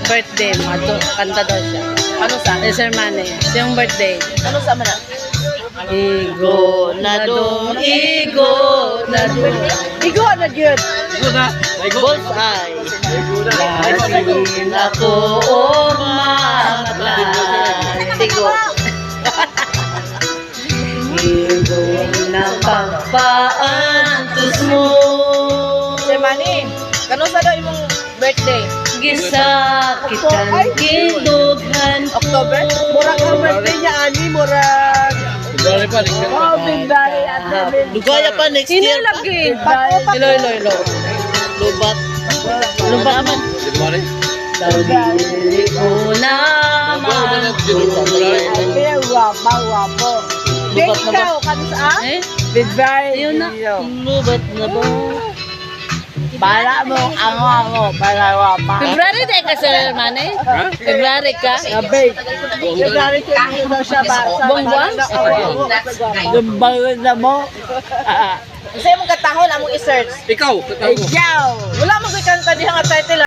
Birthday mo, kanta daw siya. Ano sa? Sir Manny, siyang birthday. Ano sa mana? Igo na dong, igo na dong. Igo na gyud. Bullseye. Lagi na ko umatay. Igo. Igo na pagpaantos mo. Sir Manny, kano sa daw imong birthday? Gisakitan, gindughan ko. October? Murag ang birthday niya ani, murag Dali pa, next year pa. oh, bigay at Lugaya pa next year. Inilagi. Ilo. Lubat. Lubat aman. January. Dali ko naman. Ay, wapo. Lubat na ba? Ikaw, kano sa? Eh? Bigay. Ayun na. Lubat na ba? Para mo, ango, para wapa. February tayo ka, Sir Manny? February ka? Gabi. February 22 daw siya ba? Buwan-buwan? Yung bago na mo. Kasi mong katahon, among i-search. Ikaw, katawag mo. Ikaw! Wala mong kanta diha nga title.